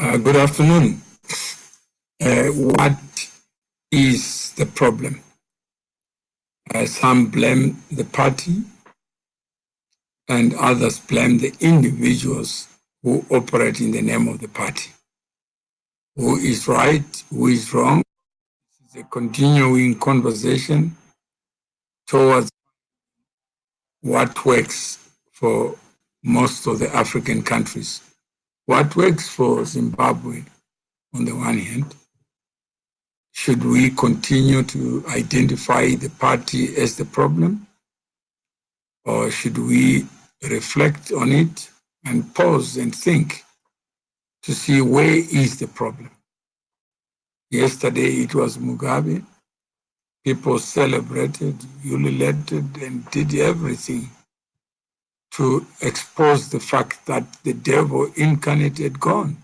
Good afternoon. What is the problem? Some blame the party and others blame the individuals who operate in the name of the party. Who is right? Who is wrong? It's a continuing conversation towards what works for most of the African countries. What works for Zimbabwe, on the one hand? Should we continue to identify the party as the problem? Or should we reflect on it and pause and think to see where is the problem? Yesterday it was Mugabe. People celebrated, ululated, and did everything to expose the fact that the devil incarnate had gone.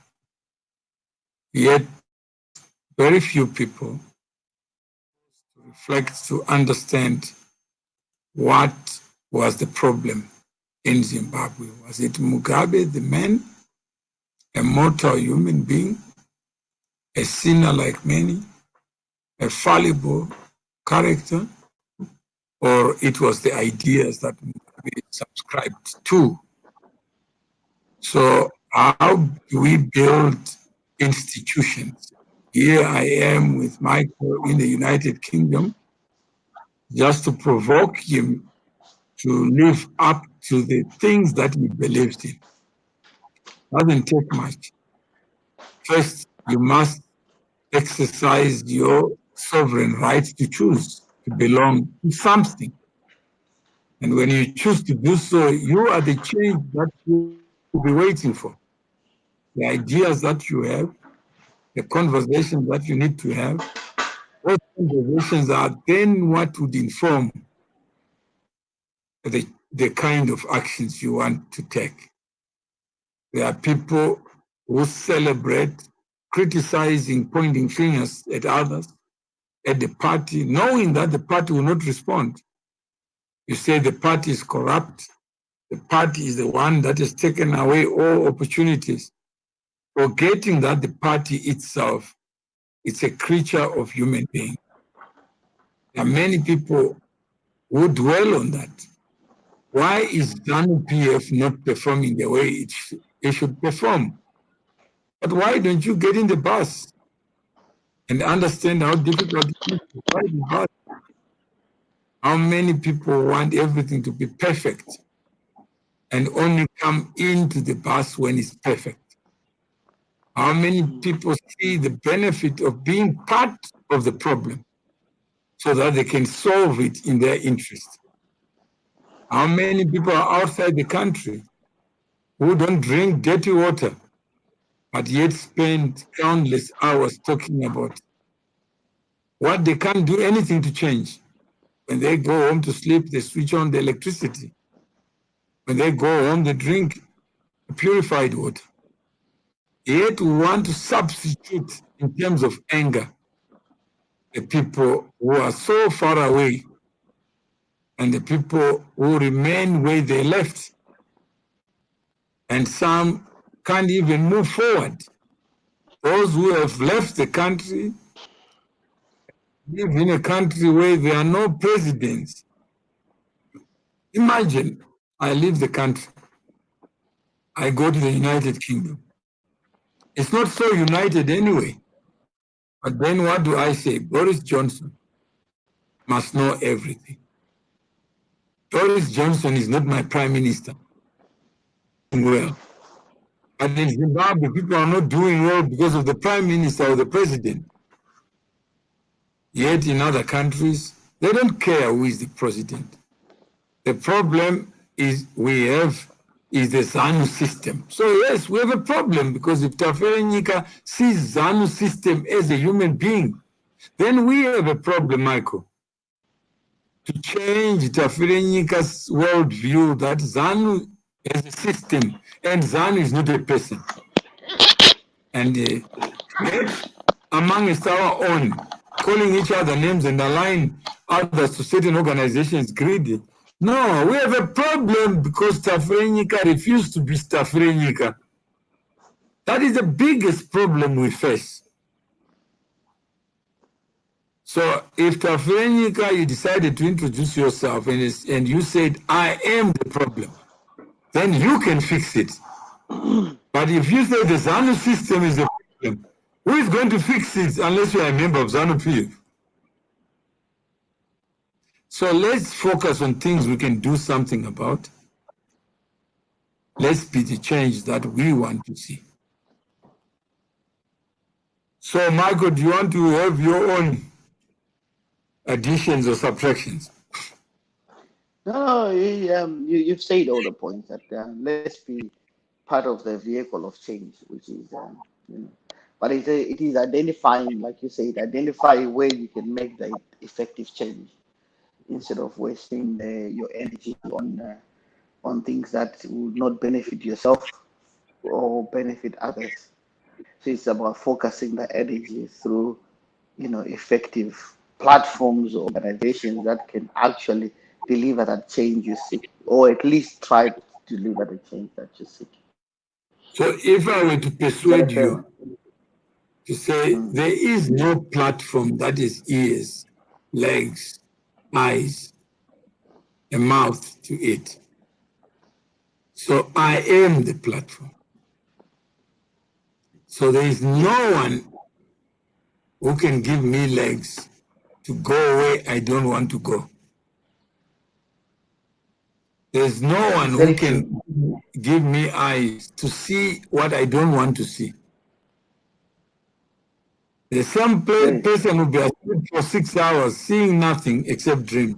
Yet very few people reflect to understand what was the problem in Zimbabwe. Was it Mugabe, the man, a mortal human being, a sinner like many, a fallible character, or it was the ideas that Mugabe subscribed to? So how do we build institutions? Here I am with Michael in the United Kingdom, just to provoke him to live up to the things that he believed in. Doesn't take much. First, you must exercise your sovereign right to choose to belong to something. And when you choose to do so, you are the change that you will be waiting for. The ideas that you have, the conversations that you need to have, those conversations are then what would inform the kind of actions you want to take. There are people who celebrate criticizing, pointing fingers at others, at the party, knowing that the party will not respond. You say the party is corrupt, the party is the one that has taken away all opportunities, forgetting that the party itself is a creature of human being. There are many people who dwell on that. Why is ZANU-PF not performing the way it should perform? But why don't you get in the bus and understand how difficult it is to ride the bus? How many people want everything to be perfect and only come into the bus when it's perfect? How many people see the benefit of being part of the problem so that they can solve it in their interest? How many people are outside the country who don't drink dirty water, but yet spend countless hours talking about what they can't do anything to change? When they go home to sleep, they switch on the electricity. When they go home, they drink purified water. Yet we want to substitute, in terms of anger, the people who are so far away and the people who remain where they left. And some can't even move forward. Those who have left the country live in a country where there are no presidents. Imagine, I leave the country. I go to the United Kingdom. It's not so united anyway. But then what do I say? Boris Johnson must know everything. Boris Johnson is not my prime minister. Well, but in Zimbabwe, people are not doing well because of the prime minister or the president. Yet in other countries, they don't care who is the president. The problem is is the ZANU system. So yes, we have a problem, because if Tafere sees ZANU system as a human being, then we have a problem, Michael. To change Tafere worldview that ZANU is a system and ZANU is not a person. And amongst our own, calling each other names and align others to certain organizations greedy. No, we have a problem because Tafere refused to be Tafere. That is the biggest problem we face. So if Tafrenika, you decided to introduce yourself and you said, I am the problem, then you can fix it. But if you say the ZANU system is the problem, who is going to fix it unless you are a member of ZANU-PF? So let's focus on things we can do something about. Let's be the change that we want to see. So, Michael, do you want to have your own additions or subtractions? No, you've said all the points that let's be part of the vehicle of change, which is, but it is identifying, like you said, identify where you can make the effective change instead of wasting your energy on things that will not benefit yourself or benefit others. So it's about focusing the energy through, effective platforms or organizations that can actually deliver that change you seek, or at least try to deliver the change that you seek. So if I were to persuade you to say there is no platform that is ears, legs, eyes, a mouth to it. So I am the platform. So there is no one who can give me legs to go where I don't want to go. There's no one who can give me eyes to see what I don't want to see. The same person will be asleep for 6 hours, seeing nothing except dreams.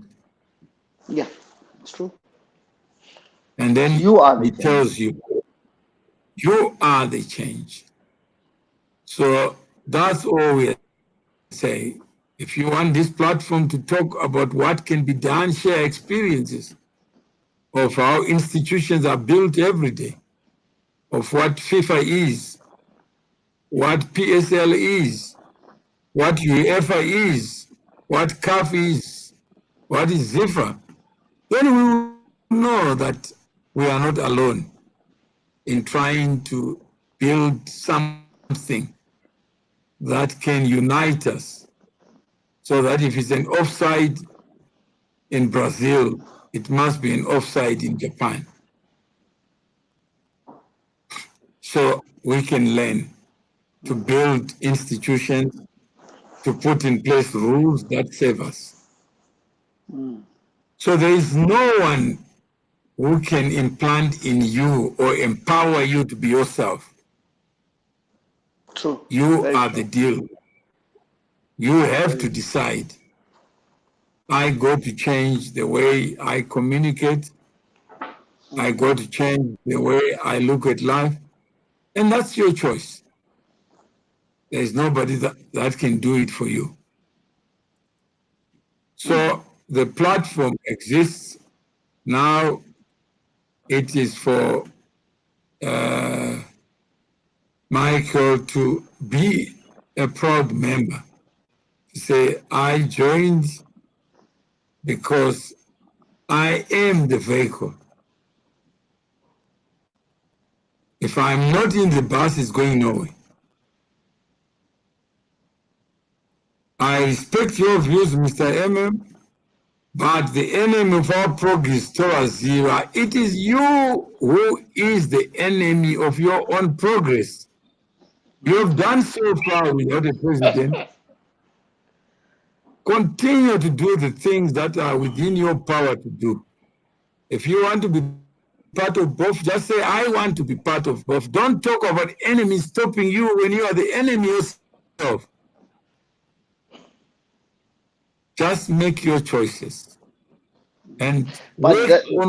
Yeah, it's true. And then he tells you, you are the change. So that's all we say. If you want this platform to talk about what can be done, share experiences of how institutions are built every day, of what FIFA is, what PSL is, what UEFA is, what CAF is, what is ZIFA, then we will know that we are not alone in trying to build something that can unite us, so that if it's an offside in Brazil, it must be an offside in Japan. So we can learn to build institutions, to put in place rules that save us. So there is no one who can implant in you or empower you to be yourself. True. You are the deal. You have to decide. I go to change the way I communicate. I go to change the way I look at life. And that's your choice. There's nobody that can do it for you. So the platform exists. Now it is for Michael to be a proud member. To say, I joined because I am the vehicle. If I'm not in the bus, it's going nowhere. I respect your views, Mr. MM, but the enemy of our progress towards zero, it is you who is the enemy of your own progress. You have done so far without a president. Continue to do the things that are within your power to do. If you want to be part of BOAF, just say, I want to be part of BOAF. Don't talk about enemies stopping you when you are the enemy yourself. Just make your choices. And knowing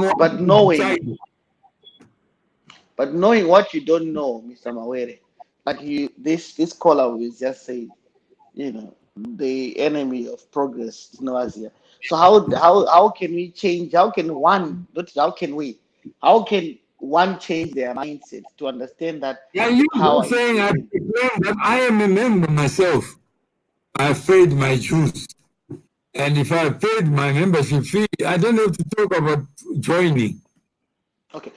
what you don't know, Mr. Mawere, like this caller will just say, the enemy of progress is nausea. So how can we change? How can one change their mindset to understand that? Yeah, you're saying I claim that I am a member myself. I've paid my dues. And if I paid my membership fee, I don't have to talk about joining. Okay.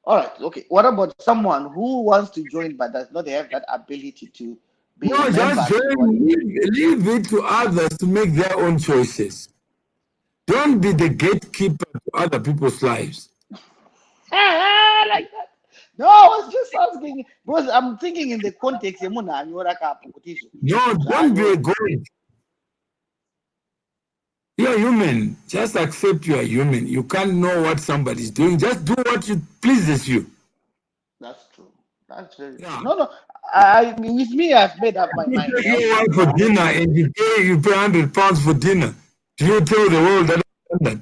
All right, okay. What about someone who wants to join but does not have that ability to be a No, member just at join, what? leave it to others to make their own choices. Don't be the gatekeeper to other people's lives. Like that. No, I was just asking because I'm thinking in the context. No, don't be a god. You're human. Just accept you are human. You can't know what somebody's doing. Just do what pleases you. That's true. That's very true. Yeah. No, no. I with me, I've made up my You mind. take I'll your do wife this. for I'm not dinner going and you pay £100 for dinner. Do you tell the world that I've done to. that?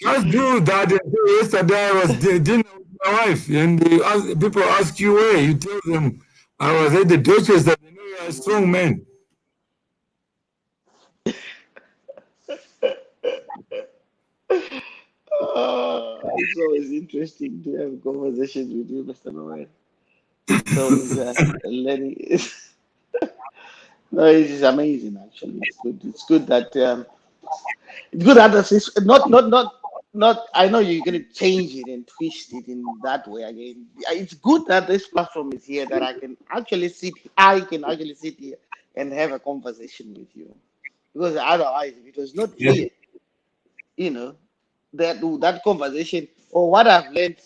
Just do that. And say, yesterday I was dinner with my wife, and people ask you where. You tell them I was at the Duchess, that they know you're a strong man. It's always interesting to have conversations with you, Mr. Noel. It's always learning. No, it is amazing. Actually, it's good. It's good that it's good that it's not. I know you're gonna change it and twist it in that way again. It's good that this platform is here that I can actually sit. I can actually sit here and have a conversation with you because otherwise, if it was not Yes. here, you know, that conversation or what I've learned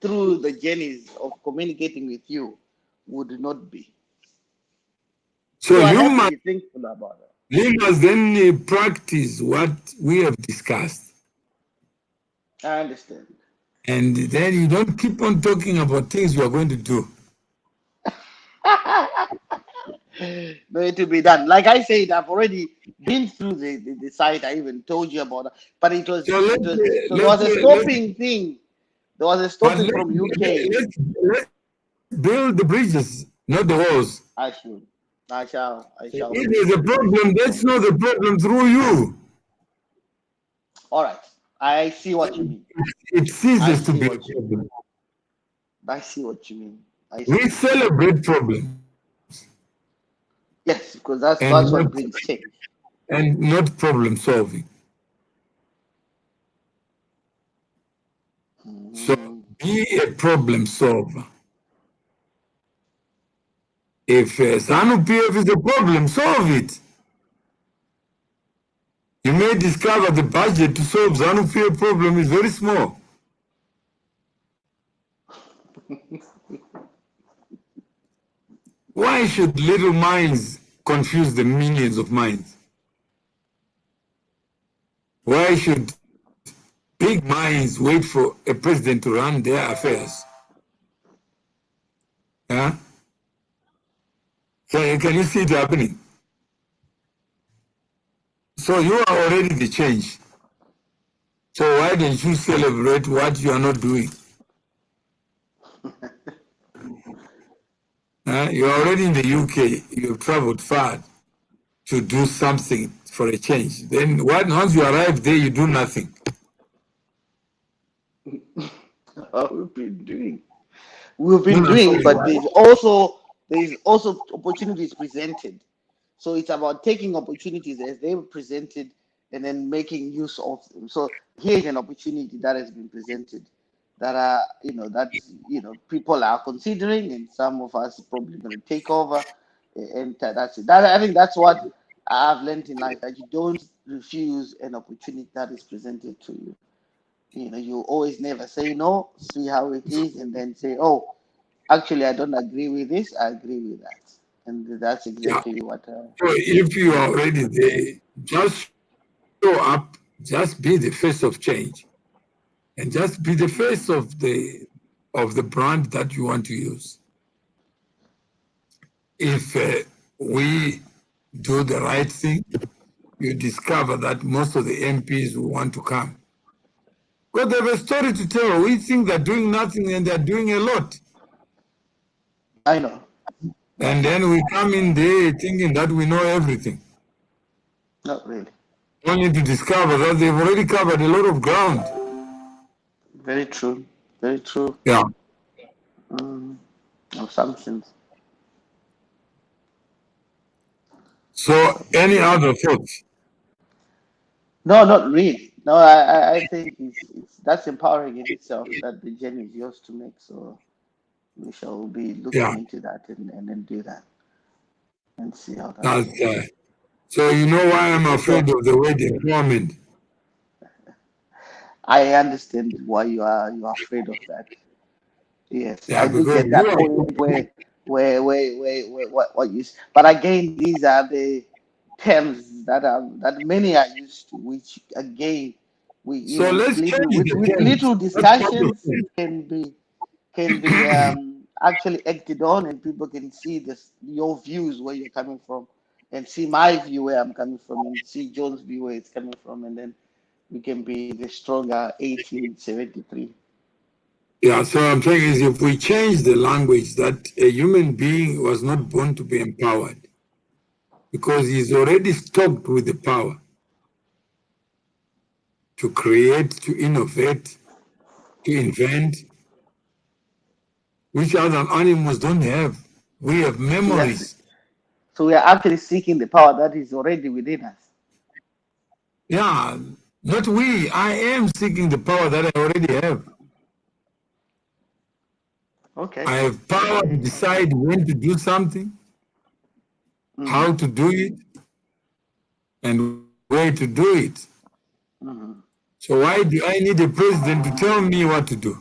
through the journeys of communicating with you would not be. So So I you have to must, be thankful about that. you must then practice what we have discussed. I understand. And then you don't keep on talking about things you are going to do. No, it will be done. Like I said, I've already been through the site. I even told you about it. But So there was a stopping thing. There was a but stopping from UK. let's build the bridges, not the walls. I should. I shall If do there's so. a problem, let's know the problem through you. All right. I see what you mean. It I ceases to see be a what you mean. problem. I see what you mean. I see We what you mean. celebrate problems Yes, because and that's not what brings change. problem solving. So Mhm. be a problem solver. If ZANU-PF is a problem, solve it. You may discover the budget to solve ZANU-PF problem is very small. Why should little minds confuse the millions of minds? Why should big minds wait for a president to run their affairs? Huh? Can you see it happening? So you are already the change. So why don't you celebrate what you are not doing? You're already in the UK. You've traveled far to do something for a change. Then once you arrive there, you do nothing. We've been doing. We've No, been no, doing, sorry. but there's also opportunities presented. So it's about taking opportunities as they were presented and then making use of them. So here's an opportunity that has been presented that people are considering, and some of us are probably going to take over, and that's it. I think that's what I've learned in life, that you don't refuse an opportunity that is presented to you. You always never say no, see how it is, and then say, oh, actually, I don't agree with this, I agree with that. And that's Yeah. exactly what. So if you are already there, just show up, just be the face of change, and just be the face of the brand that you want to use. If we do the right thing, you discover that most of the MPs will want to come. Because they have a story to tell. We think they're doing nothing and they're doing a lot. I know. I And know. then we come in there thinking that we know everything, Not really. only to discover that they've already covered a lot of ground. Very true. Very true. Yeah. Mm, assumptions. So, any other thoughts? No, not really. No, I think it's that's empowering in itself that the journey is yours to make. So we shall be looking Yeah, into that and then do that and see how that that's, goes. so you know why I'm For afraid sure. of the word empowerment. I understand why you are afraid of that. Yes, Yeah, I do because get you that are, point where what you but again these are the terms that many are used to, which again we so let's change the with terms. little That's part of discussions it. can be actually acted on, and people can see this your views where you're coming from, and see my view where I'm coming from, and see John's view where it's coming from, and then we can be the stronger 1873. Yeah, so I'm saying is if we change the language that a human being was not born to be empowered because he's already stocked with the power to create, to innovate, to invent, which other animals don't have. We have So memories. we are actually seeking the power that is already within us. Yeah, not we. I am seeking the power that I already have. Okay. I have power to Okay. decide when to do something, Mm-hmm. how to do it, and where to do it. Mm-hmm. So why do I need a president to tell me what to do?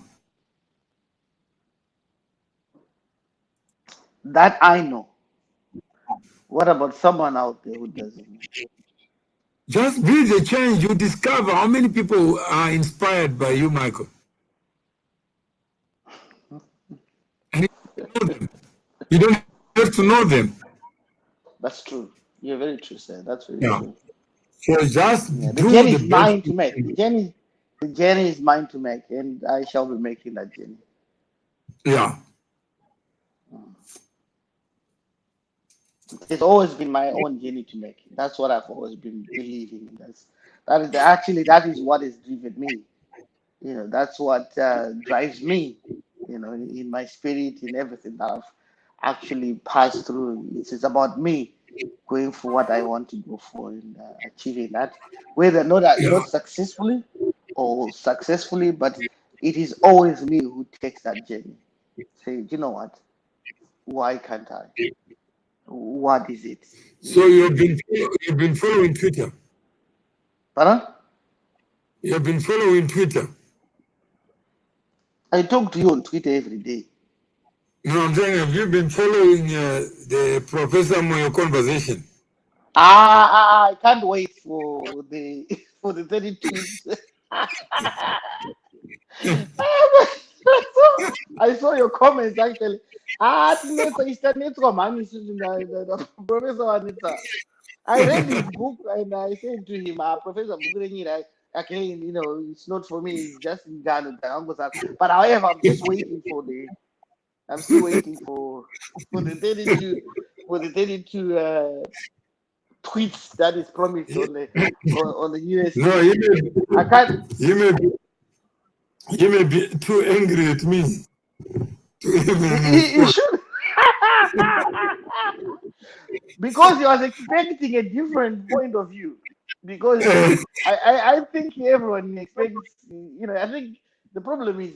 That I know. What about someone out there who doesn't know? Just be the change. You discover how many people are inspired by you, Michael. And you know them. You don't have to know them. That's true. You're very true, sir. That's very Yeah. true. So Yeah. just The do journey the is best mine to you make. can. The journey is mine to make, and I shall be making that journey. Yeah. It's always been my own journey to make. That's what I've always been believing in. That is actually that is what has driven me. That's what drives me. In my spirit, in everything that I've actually passed through. It's about me going for what I want to go for and achieving that, whether Yeah. not successfully or successfully, but it is always me who takes that journey. Say, you know what? Why can't I? What is it? So you've been following Twitter. Pardon? You've been following Twitter. I talk to you on Twitter every day. No, I'm saying have you been following the Professor Moyo conversation? I can't wait for the for the 32. I saw your comments actually. Tinetsa istanetsa mani Professor Anita. I read his book and I said to him, Professor Bukurenyira, again, it's not for me, it's just in Ghana. But however, I'm still waiting for the 32 tweets that is promised on the No, USC. I can't. you may be you may be too angry at me to even He respond. should because he was expecting a different point of view. Because I think everyone expects. I think the problem is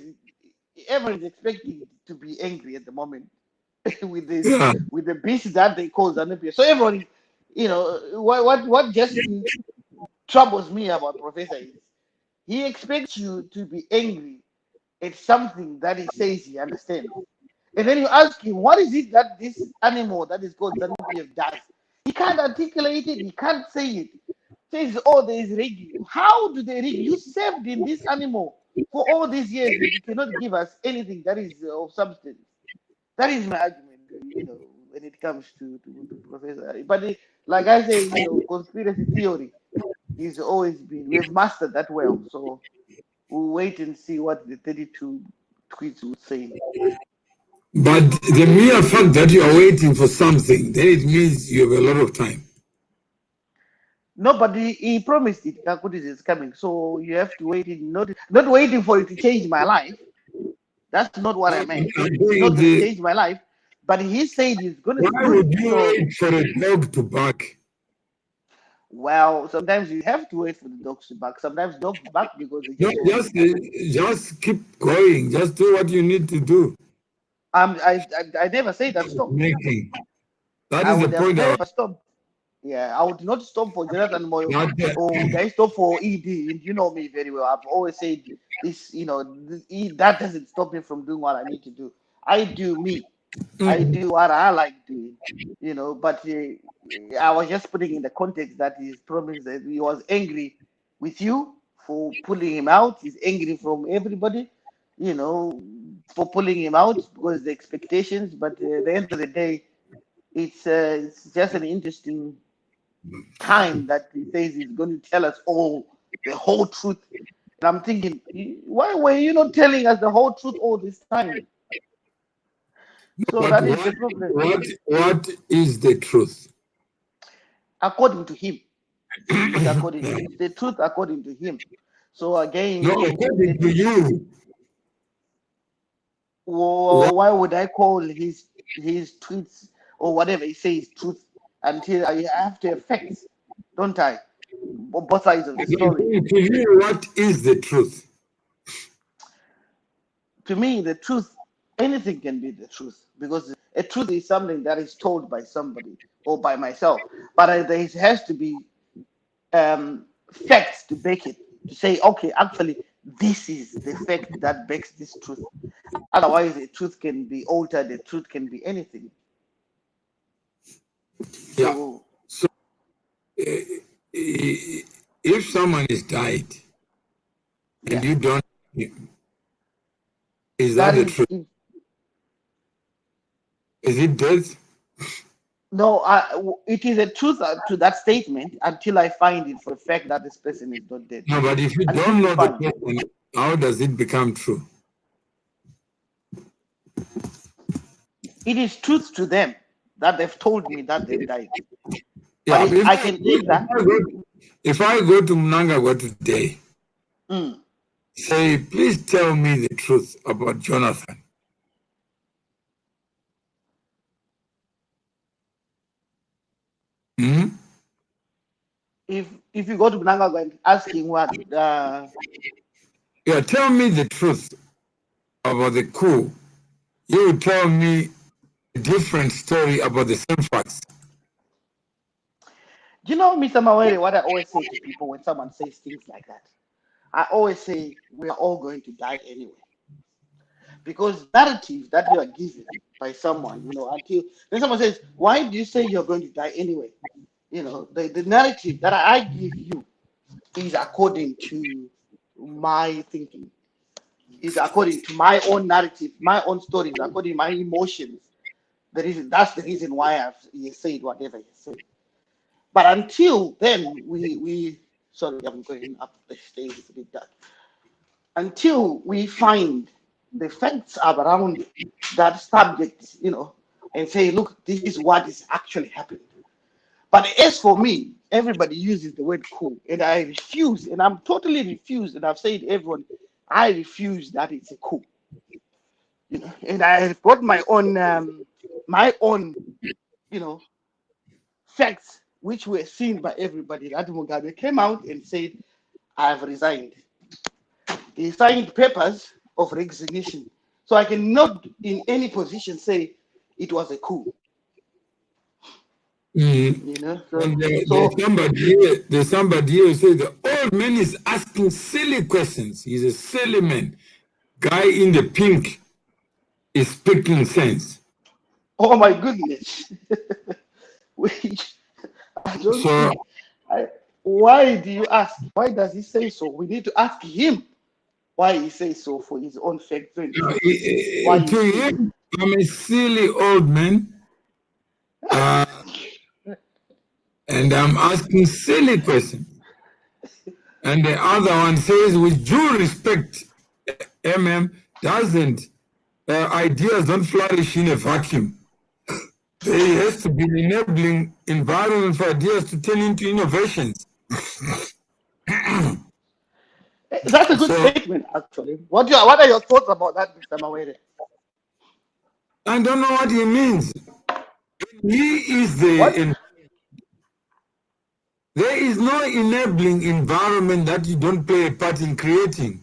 everyone is expecting to be angry at the moment with this Yeah, with the beast that they call ZANU-PF. So everyone, what just troubles me about Professor is he expects you to be angry at something that he says he understands. And then you ask him, what is it that this animal that is called ZANU-PF does? He can't articulate it, he can't say it. Says, oh, there is rigging. How do they rig? You served in this animal for all these years and you cannot give us anything that is of substance. That is my argument, when it comes to Professor. But like I say, conspiracy theory is always been, we've mastered that well. So we'll wait and see what the 32 tweets would say. but the mere fact that you are waiting for something, then it means you have a lot of time. No, but he promised it. Kakutis is coming, so you have to wait. Not waiting for it to change my life. That's not what I I'm meant. It's saying not going to change my life, but he said he's going to why do it. would you So wait for a dog to bark? Well, sometimes you have to wait for the dogs to bark. Sometimes dogs bark because they No, just want to be happy. just keep going. Just do what you need to do. I never say that stop. Making. That I is the would have point. never stopped. Yeah, I would not stop for Jonathan Moyo, Not, or would I stop for ED? And you know me very well. I've always said this, that doesn't stop me from doing what I need to do. I do me. I do what I like doing, but I was just putting in the context that he's promised that he was angry with you for pulling him out. He's angry from everybody, you know, for pulling him out because the expectations. But at the end of the day, it's just an interesting time that he says he's going to tell us all the whole truth. And I'm thinking, why were you not telling us the whole truth all this time? So but that is the problem. what is the truth? According to him, it's the truth according to him. So No, again, according to you. why would I call his tweets or whatever he says truth until I have to have facts, don't I? Both sides of the story. According to you, what is the truth? To me, the truth, anything can be the truth, because a truth is something that is told by somebody or by myself. But there has to be facts to back it, to say, okay, actually, this is the fact that backs this truth. Otherwise, the truth can be altered, the truth can be anything. Yeah. So, So, if someone is died and yeah, you don't, is that the truth? Is it death? no, it is a truth to that statement until I find it for the fact that this person is not dead. No, but if you Until don't you know the find, person, how does it become true? it is truth to them that they've told me that they've died. Yeah, But I can take that. If I go to Mnangagwa today, say, please tell me the truth about Jonathan. Hmm? If you go to Mnangagwa and asking what, Yeah, tell me the truth about the coup. You will tell me a different story about the same facts. do you know, Mr. Mawere, what I always say to people when someone says things like that? I always say we are all going to die anyway. Because narrative that you are given by someone, until then someone says, why do you say you're going to die anyway? The narrative that I give you is according to my thinking, is according to my own narrative, my own stories, according to my emotions. That's the reason why you said whatever you said. But until then, we sorry, I'm going up the stairs, it's a bit dark. Until we find the facts around that subject, and say, look, this is what is actually happening. But as for me, everybody uses the word coup, and I refuse, and I'm totally refused, and I've said to everyone, I refuse that it's a coup. And I've got my own, facts which were seen by everybody. That Mugabe came out and said, I have resigned. He signed papers of resignation. So I cannot in any position say it was a coup. There's somebody here who says the old man is asking silly questions. He's a silly man. Guy in the pink is speaking sense. Oh my goodness. I don't So, see. Why do you ask? Why does he say so? We need to ask him why he says so for his own fact. to him, I'm a silly old man. And I'm asking silly questions. And the other one says, with due respect, ideas don't flourish in a vacuum. There has to be an enabling environment for ideas to turn into innovations. That's a good statement, actually. What are your thoughts about that, Mr. Mawere? I don't know what he means. He is the There is no enabling environment that you don't play a part in creating.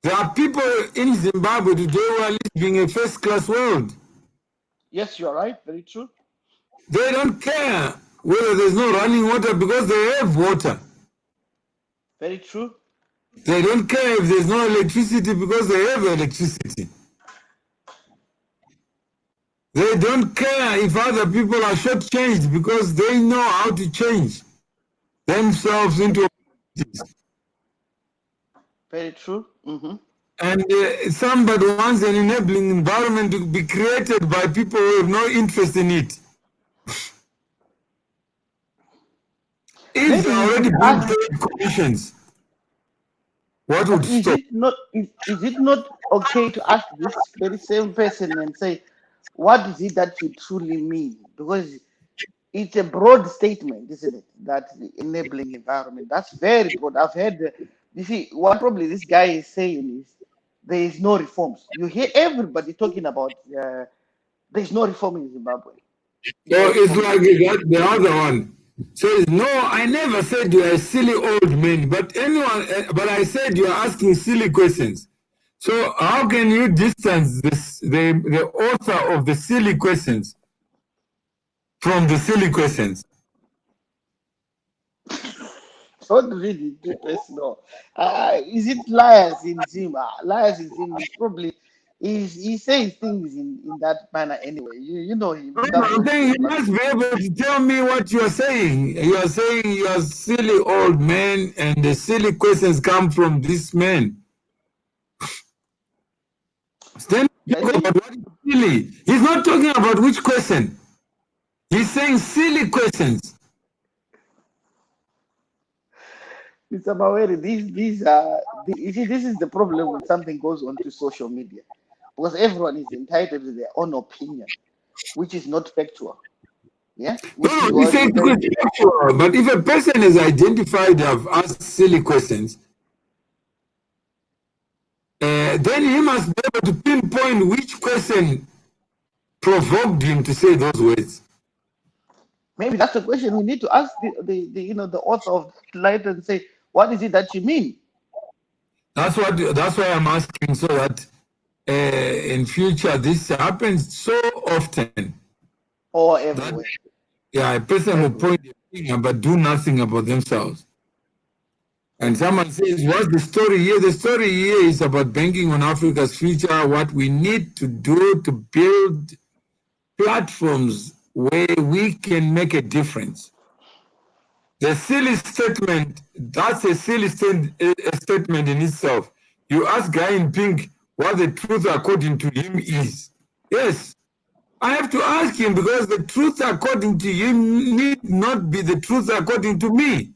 There are people in Zimbabwe today who are living a first-class world. Yes, you are right. Very true. They don't care whether there's no running water because they have water. Very true. They don't care if there's no electricity because they have electricity. They don't care if other people are shortchanged because they know how to change themselves into opportunities. Very true. And somebody wants an enabling environment to be created by people who have no interest in it. If Maybe there you are already should been ask. paid commissions, what would But is stop? it not okay to ask this very same person and say, what is it that you truly mean? Because it's a broad statement, isn't it? That the enabling environment. That's very broad. I've heard. You see, what probably this guy is saying is there is no reforms. You hear everybody talking about there is no reform in Zimbabwe. No So it's reform. like that, the other one says, no, I never said you are a silly old man, but but I said you are asking silly questions. So how can you distance the author of the silly questions from the silly questions? Don't really do personal. Is it liars in Zim? Liars in Zim is probably he says things in that manner anyway. You know him. He I'm doesn't saying do you much. must be able to tell me what you are saying. You are saying you are silly old man, and the silly questions come from this man. Then I talk think about what is silly. He's not talking about which question. He's saying silly questions. Mr. Maweri, these are you see, this is the problem when something goes on to social media. Because everyone is entitled to their own opinion, which is not factual. Yeah? No, Which no, is he what said what questions. But if a person is identified have asked silly questions, then he must be able to pinpoint which question provoked him to say those words. maybe that's the question we need to ask the author of that light and say, what is it that you mean? That's why I'm asking so that in future this happens so often Or that everywhere. a person will Everywhere. point a finger but do nothing about themselves. And someone says, what's the story here? The story here is about banking on Africa's future, what we need to do to build platforms where we can make a difference. The silly statement, that's a silly statement in itself. You ask Guy in Pink what the truth according to him is. Yes, I have to ask him because the truth according to him need not be the truth according to me.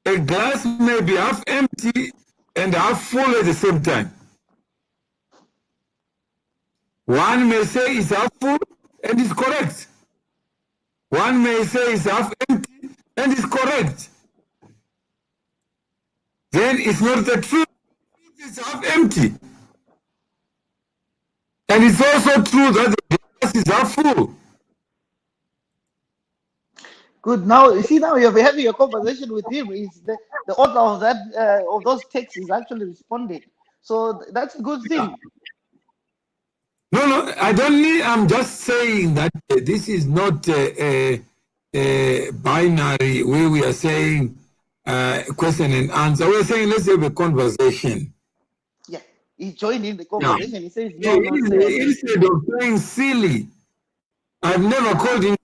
A glass may be half empty and half full at the same time. One may say it's half full and it's correct. One may say it's half empty and it's correct. Then it's not the truth, it's half empty. And it's also true that the glass is half full. Good. Now you see, now you're having a conversation with him. Is the author of that of those texts is actually responding. So that's a good thing. No, no, I don't need, I'm just saying that this is not a binary where we are saying question and answer. We're saying let's have a conversation. Yeah. He joined in the Yeah. conversation. He says, no, no, sir. Instead of saying silly, I've never Yeah. called him.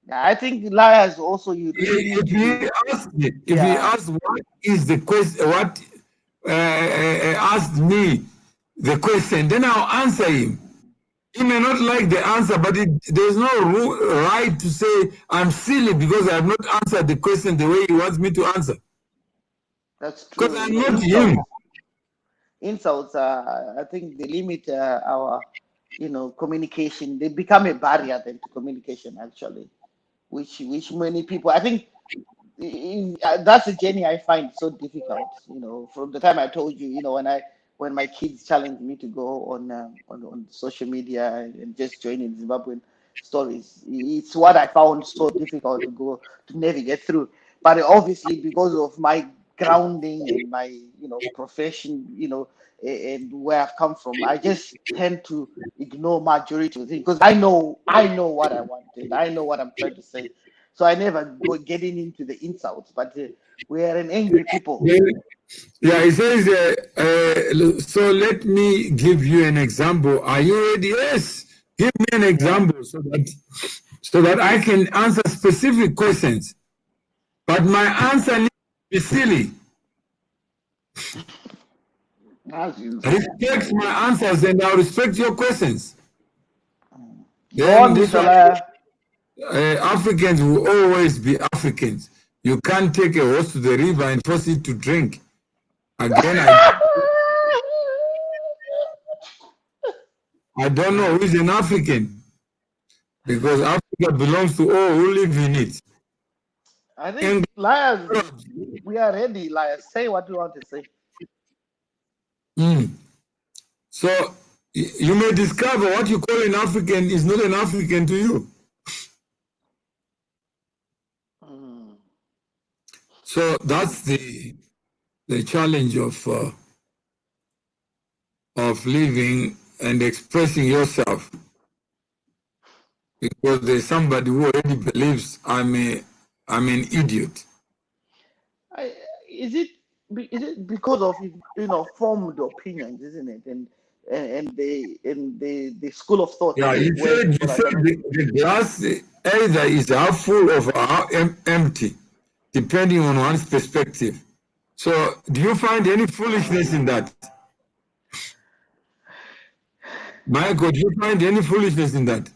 Yeah, I think liars also you really need to be. If he Yeah, asks what is the question, what asked me the question, then I'll answer him. He may not like the answer, but there's no right to say I'm silly because I have not answered the question the way he wants me to answer. that's Because true. I'm not him. Insults. I think they limit our, communication. They become a barrier then to communication actually, which many people. I think that's a journey I find so difficult. From the time I told you, when when my kids challenge me to go on social media and just join in Zimbabwean stories. It's what I found so difficult to navigate through. But obviously, because of my grounding and my profession, and where I've come from, I just tend to ignore majority of things because I know what I want and I know what I'm trying to say. So I never go getting into the insults. But we are an angry people. Yeah, it says, so let me give you an example. Are you ready? Yes. Give me an example so that I can answer specific questions. But my answer needs to be silly. Respect my answers and I'll respect your questions. Go on, This Mr. one, Liar. Africans will always be Africans. You can't take a horse to the river and force it to drink. Again, I don't know who is an African because Africa belongs to all who live in it. I think Liars, we are ready. Liars, say what you want to say. So you may discover what you call an African is not an African to you. So that's the challenge of living and expressing yourself, because there's somebody who already believes I'm an idiot. Is it because of formed opinions, isn't it? And the school of thought Yeah, you where said people are coming from. the glass either is half full or half empty, depending on one's perspective. So, do you find any foolishness in that? Michael, do you find any foolishness in that?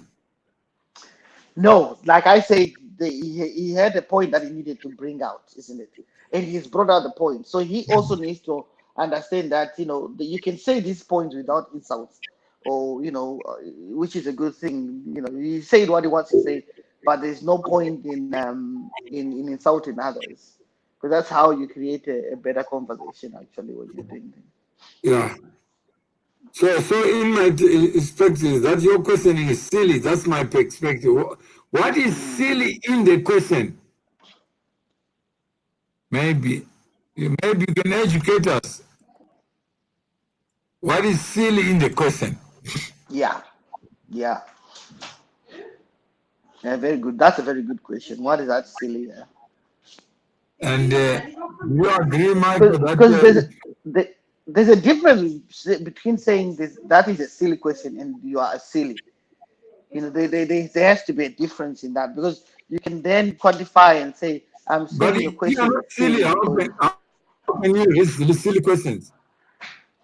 No, like I said, he had a point that he needed to bring out, isn't it? And he's brought out the point. So he also needs to understand that you can say these points without insults, or which is a good thing. He said what he wants to say, but there's no point in insulting others, because that's how you create a better conversation actually when you're doing things. Yeah. So in my perspective, that your question is silly. That's my perspective. What is silly in the question? Maybe you can educate us. What is silly in the question? Yeah, yeah, yeah. Very good. That's a very good question. What is that silly? And you agree, Michael, Because that there's a difference between saying this that is a silly question and you are a silly. There has to be a difference in that, because you can then quantify and say, I'm but saying your if you are question not is silly, silly because how can you raise silly questions?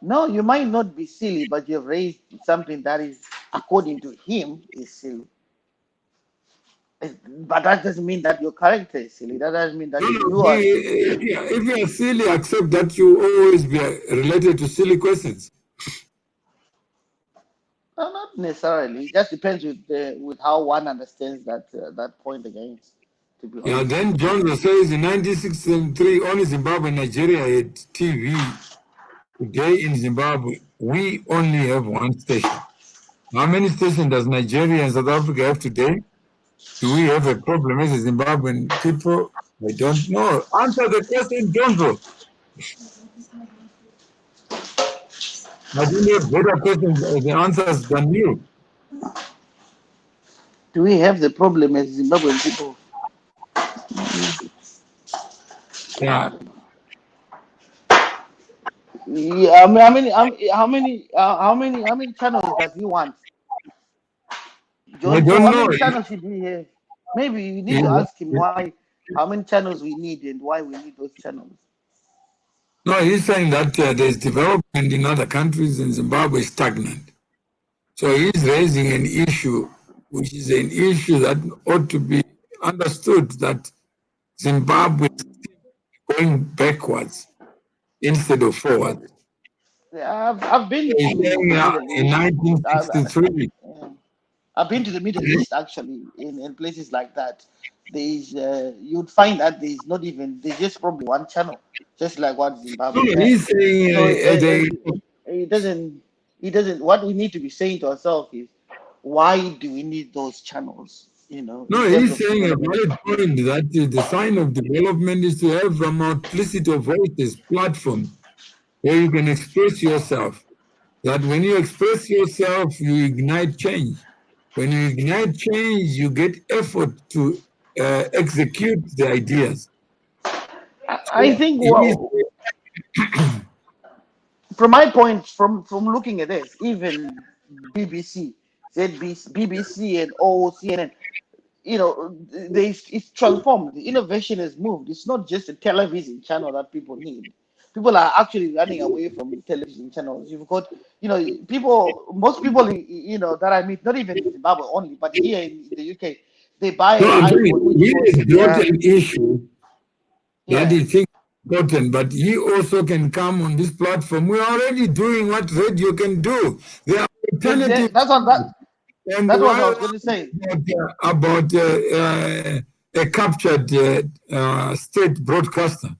no, you might not be silly, but you've raised something that is, according to him, is silly. But that doesn't mean that your character is silly. That doesn't mean that No, no. you are silly. If you are silly, accept that you always be related to silly questions. No, not necessarily. It just depends with how one understands that point against. To be Yeah, honest. then Johnson says in 1963, only Zimbabwe and Nigeria had TV. Today in Zimbabwe, we only have one station. How many stations does Nigeria and South Africa have today? Do we have a problem as a Zimbabwean people? I don't know. Answer the question, Johnson. I don't have better questions, the answers than you. Do we have the problem as Zimbabwean people? Yeah. Yeah, I mean, how many channels does he want? I John Paul, don't how know. many channels should he have? Maybe you need to ask him how many channels we need and why we need those channels. No, he's saying that there's development in other countries and Zimbabwe is stagnant. So he's raising an issue, which is an issue that ought to be understood, that Zimbabwe is going backwards instead of forward. Yeah, I've been He's to saying the Middle in East. I've been to the Middle 1963. East actually, in places like that. There's you'd find that there's just probably one channel, just like what No, Zimbabwe has. he's saying So they. it doesn't. What we need to be saying to ourselves is, why do we need those channels? No, In terms he's of saying a development. valid point that the sign of development is to have a multiplicity of voices, platforms, where you can express yourself. That when you express yourself, you ignite change. When you ignite change, you get effort to execute the ideas. I So think he's, from my point, from looking at this, even BBC, ZBC, BBC, and all CNN, it's transformed. The innovation has moved. It's not just a television channel that people need. People are actually running away from television channels. You've got, most people, that I meet, not even in Zimbabwe only, but here in the UK, they buy no, an I'm iPhone, saying which he goes, has brought an issue that yeah, he thinks important, but he also can come on this platform. We're already doing what radio can do. There are exactly. alternatives. And That's what I why was going to say. about a captured state broadcaster?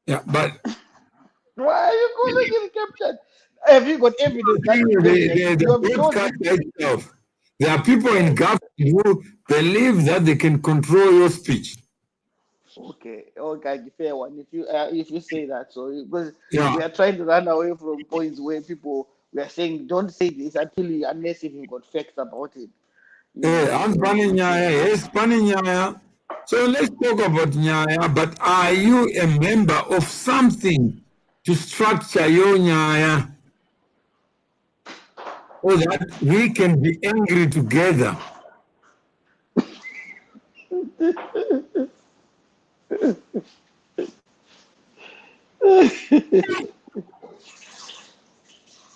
Yeah, but Why are you calling it captured? Have you got evidence that it was like you the have shown me? broadcaster itself, there are people in government who believe that they can control your speech. Okay, fair one. If you say that, so because Yeah. we are trying to run away from points where we are saying don't say this unless if you've got facts about it. I'm So Pani Nyaya. Yes, Pani Nyaya. So let's talk about Nyaya. But are you a member of something to structure your Nyaya so that we can be angry together?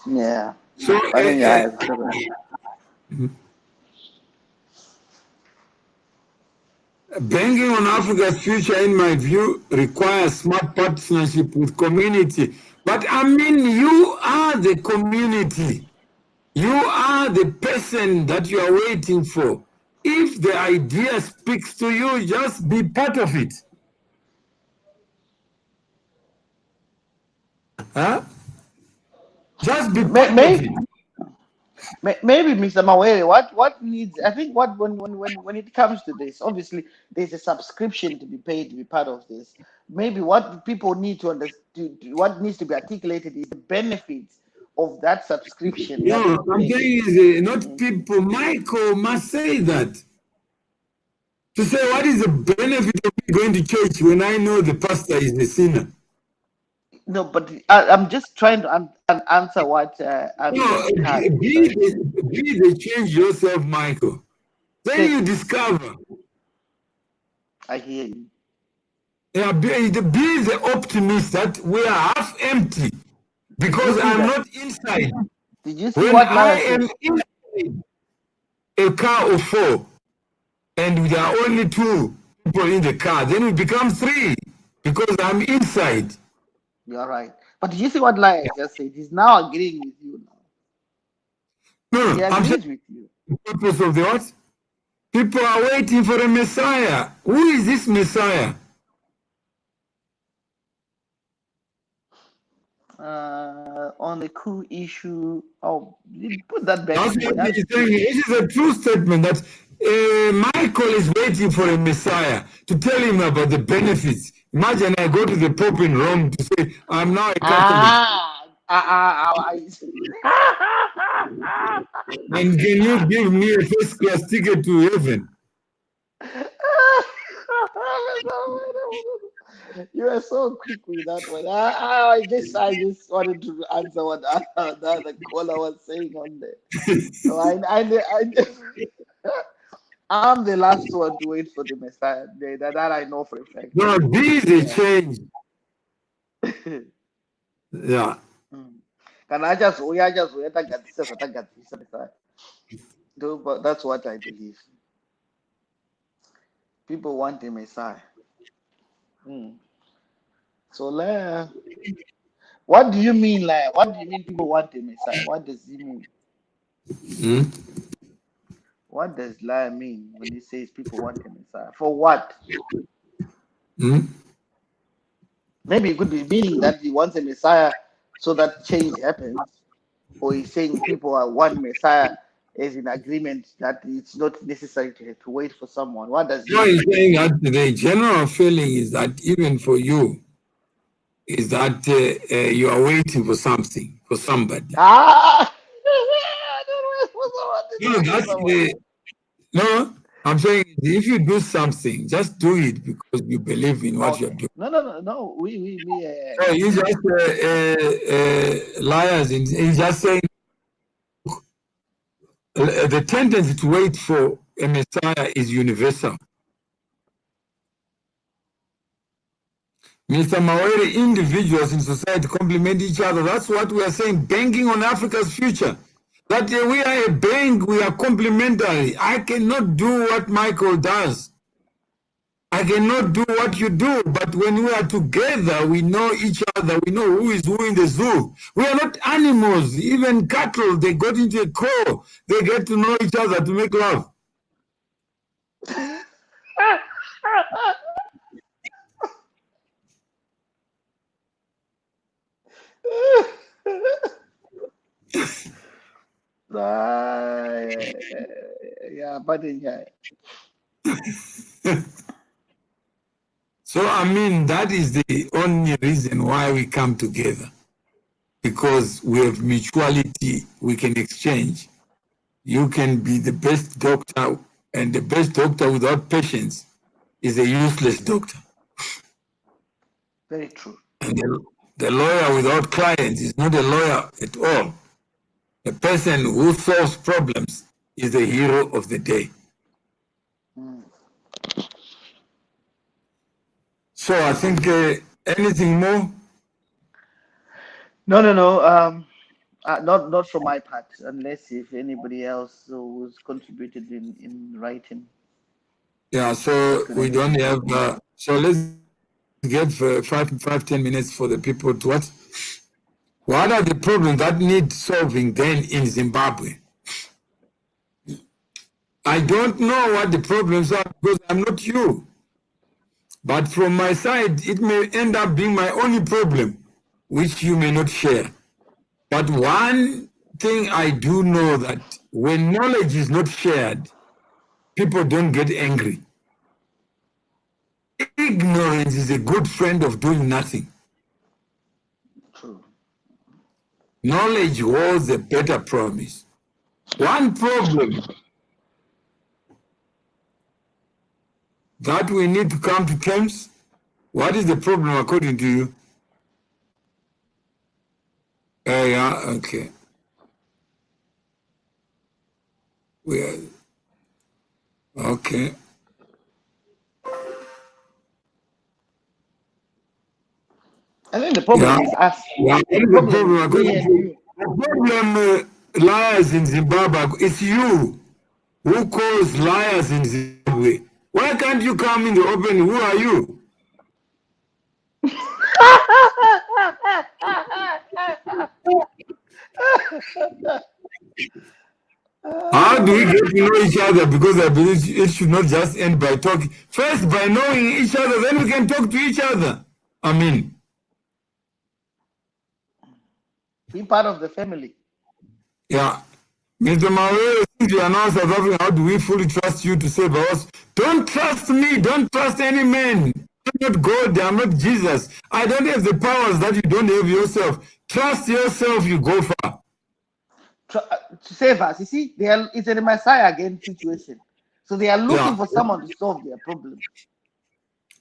yeah, So banking on Africa's future, in my view, requires smart partnership with community. But I mean, you are the community. You are the person that you are waiting for. If the idea speaks to you, just be part of it. Huh? Just be part of maybe it. maybe Mr. Mawere, what needs? I think what when it comes to this, obviously there's a subscription to be paid to be part of this. Maybe what people need to understand, what needs to be articulated is the benefits of that subscription that No, you I'm pay. saying is not people. Michael must say that. To say, what is the benefit of me going to church when I know the pastor is a sinner? No, but I'm just trying to answer what No, Mr. Khan is be trying to the, say. be the change yourself, Michael. Then Thank you you. discover. I hear you. Yeah, be the optimist that we are half empty Did you because see I'm that? not inside. Did you see When what I Laya said? am inside a car of four and there are only two people in the car, then it becomes three because I'm inside. You're right. But did you see what Laya just said? He's now agreeing with you now. No, He no, I'm saying agrees with you. the purpose of the what? People are waiting for a Messiah. Who is this Messiah? On the coup issue. Oh, you put that back That's to me. what That's he's saying. true. It is a true statement that Michael is waiting for a Messiah to tell him about the benefits. Imagine I go to the Pope in Rome to say, I'm now a Catholic. And can you give me a first class ticket to heaven? You are so quick with that one. I just wanted to answer what the other caller was saying on there. So I'm the last one to wait for the Messiah. That I know for a fact. No, be the Yeah. change. Yeah. Can I just tagatisa tagatisa Messiah? But that's what I believe. People want a Messiah. Mm. So, what do you mean, like? What do you mean people want a Messiah? What does he mean? Hmm? What does Lai mean when he says people want a Messiah? For what? Hmm? Maybe it could be meaning that he wants a Messiah so that change happens, or he's saying people are one Messiah is in agreement that it's not necessary to wait for someone? What does he So he's mean? saying that the general feeling is that even for you, is that you are waiting for something, for somebody. Ah! I don't know what's No, that's the, no, I'm saying if you do something, just do it because you believe in what you're Okay. doing. No. So he's just liars. He's just saying the tendency to wait for a Messiah is universal. Mr. Mawere, individuals in society complement each other. That's what we are saying, banking on Africa's future. That we are a bank, we are complementary. I cannot do what Michael does. I cannot do what you do, but when we are together, we know each other. We know who is who in the zoo. We are not animals. Even cattle, they got into a crow. They get to know each other to make love. Yeah, but yeah. So, I mean, that is the only reason why we come together. Because we have mutuality, we can exchange. You can be the best doctor, and the best doctor without patients is a useless doctor. Very true. And the lawyer without clients is not a lawyer at all. A person who solves problems is the hero of the day. So I think anything more? No. Not from my part, unless if anybody else who's contributed in writing. Yeah, so we don't have, so let's get 5-10 minutes for the people to what? What are the problems that need solving then in Zimbabwe? I don't know what the problems are because I'm not you. But from my side, it may end up being my only problem, which you may not share. But one thing I do know that when knowledge is not shared, people don't get angry. Ignorance is a good friend of doing nothing. True. Knowledge holds a better promise. One problem that we need to come to terms. What is the problem according to you? Yeah, okay. We are, okay. I think the problem is us. Yeah, what The is the problem problem is me according and to you? you. The problem lies in Zimbabwe. It's you who cause liars in Zimbabwe. Why can't you come in the open? Who are you? How do we get to know each other? Because I believe it should not just end by talking. First, by knowing each other, then we can talk to each other. I mean, Be part of the family. yeah. Mr. Mawere, since you are now South African, how do we fully trust you to save us? Don't trust me. Don't trust any man. I'm not God. I'm not Jesus. I don't have the powers that you don't have yourself. Trust yourself. You go far. To save us. You see, it's a Messiah again situation. So they are looking Yeah. for someone to solve their problem.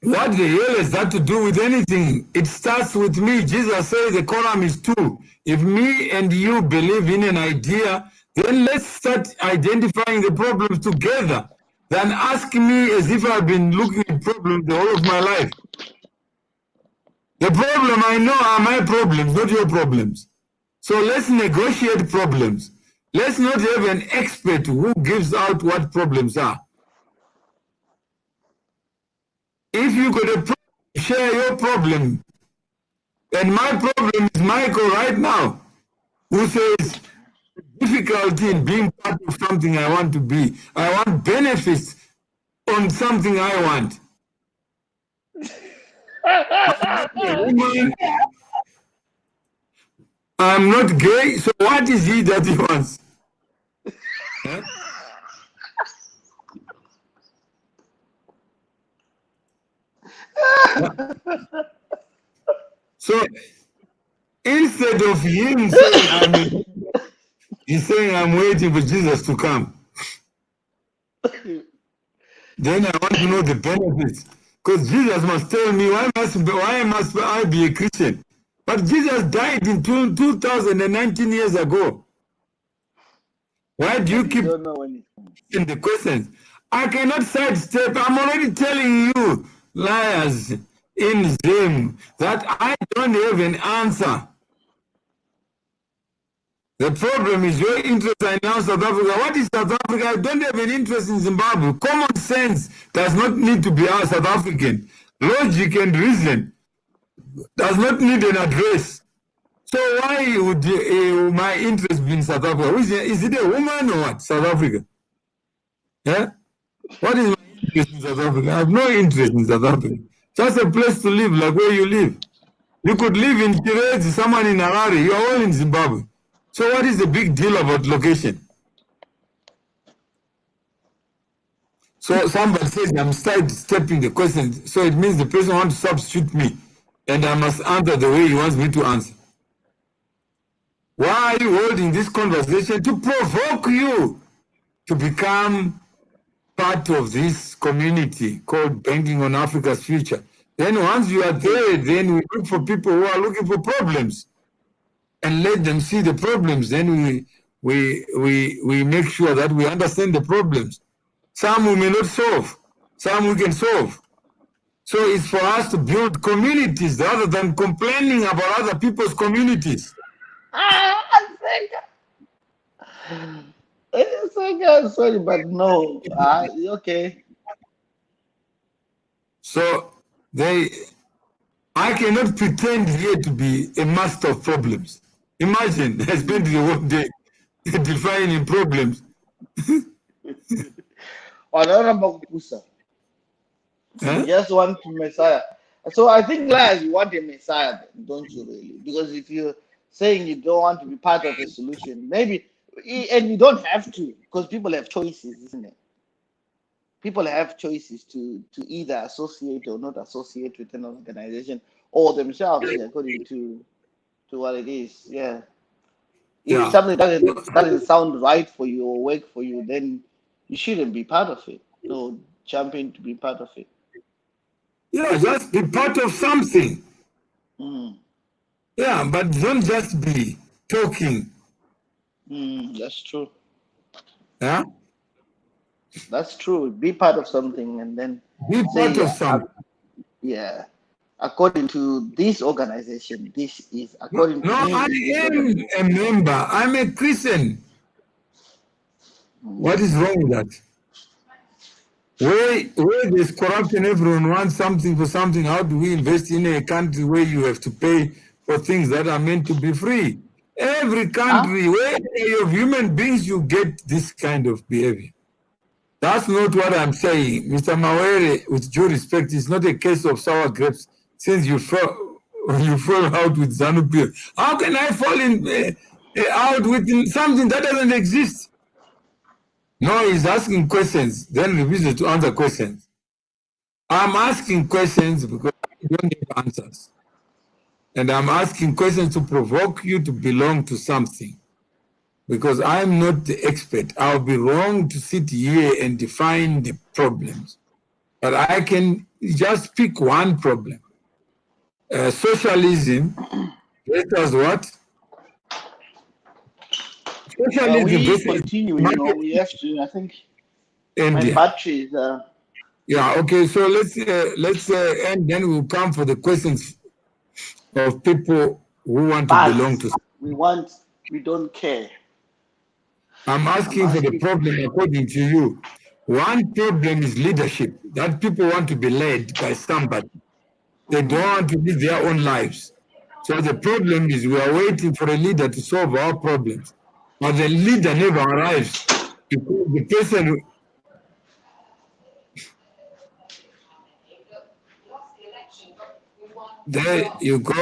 What the hell has that to do with anything? It starts with me. Jesus says the column is two. If me and you believe in an idea, then let's start identifying the problems together. Then ask me as if I've been looking at problems the whole of my life. The problem I know are my problems, not your problems. So let's negotiate problems. Let's not have an expert who gives out what problems are. If you got a problem, share your problem. And my problem is Michael right now, who says difficulty in being part of something I want to be. I want benefits on something I want. I'm not a human. I'm not gay, so what is he that he wants? Huh? So instead of him saying he's saying I'm waiting for Jesus to come. Then I want to know the benefits. Because Jesus must tell me why must I be a Christian? But Jesus died in 2019 years ago. Why do you keep in the questions? I cannot sidestep. I'm already telling you, liars in Zim, that I don't have an answer. The problem is your interest are now South Africa. What is South Africa? I don't have an interest in Zimbabwe. Common sense does not need to be our South African. Logic and reason does not need an address. So why would my interest be in South Africa? Is it a woman or what? South Africa? Yeah? What is my interest in South Africa? I have no interest in South Africa. Just a place to live, like where you live. You could live in Kirezi, someone in Harare. You are all in Zimbabwe. So what is the big deal about location? So somebody says I'm sidestepping the question. So it means the person wants to substitute me, and I must answer the way he wants me to answer. Why are you holding this conversation? To provoke you to become part of this community called Banking on Africa's Future. Then once you are there, then we look for people who are looking for problems and let them see the problems. Then we make sure that we understand the problems. Some we may not solve, some we can solve. So it's for us to build communities rather than complaining about other people's communities. Sorry, but no. Okay. So I cannot pretend here to be a master of problems. Imagine I spent the whole day defining problems. You just want Messiah. So I think, Laz, you want a Messiah, don't you really? Because if you're saying you don't want to be part of a solution, maybe, and you don't have to, because people have choices, isn't it? People have choices to either associate or not associate with an organization or themselves, according to what it is. Yeah. If something doesn't sound right for you or work for you, then you shouldn't be part of it. So jump in to be part of it. Yeah, just be part of something. Yeah, but don't just be talking. That's true. Yeah? That's true. Be part of something and then Be part of something. Yeah. According to this organization, this is according to No, I am a member. I'm a Christian. What is wrong with that? Where there's corruption, everyone wants something for something. How do we invest in a country where you have to pay for things that are meant to be free? Every country where you have human beings, you get this kind of behavior. That's not what I'm saying. Mr. Mawere, with due respect, it's not a case of sour grapes since you fell out with ZANU-PF. How can I fall out with something that doesn't exist? No, he's asking questions, then refuses to answer questions. I'm asking questions because I don't have answers. And I'm asking questions to provoke you to belong to something. Because I'm not the expert. I'll be wrong to sit here and define the problems. But I can just pick one problem. Socialism, let us what? We continue, we have to, I think, my battery is... Yeah, okay, so let's and then we'll come for the questions of people who want to belong to. We don't care. I'm asking for the problem according to you. One problem is leadership, that people want to be led by somebody. They don't want to live their own lives. So the problem is we are waiting for a leader to solve our problems. But the leader never arrives because the person... There you go,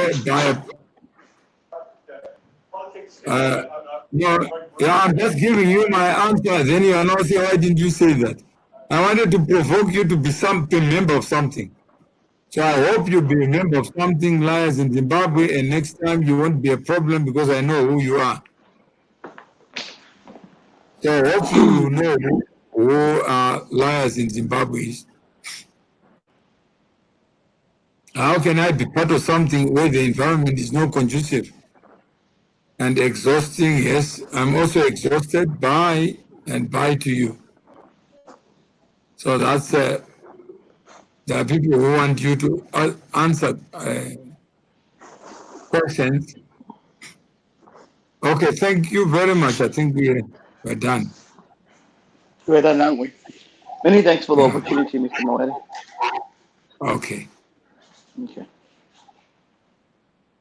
No, yeah, I'm just giving you my answer. Then you are not saying, why didn't you say that? I wanted to provoke you to be a member of something. So I hope you'll be a member of something, Liars in Zimbabwe, and next time you won't be a problem because I know who you are. So hopefully you know who Liars in Zimbabwe is. How can I be part of something where the environment is not conducive and exhausting? Yes, I'm also exhausted by to you. So that's there are people who want you to answer questions. Okay, thank you very much. I think we're done. We're done, aren't we? Many thanks for the opportunity, Mr. Moere. Okay. Okay.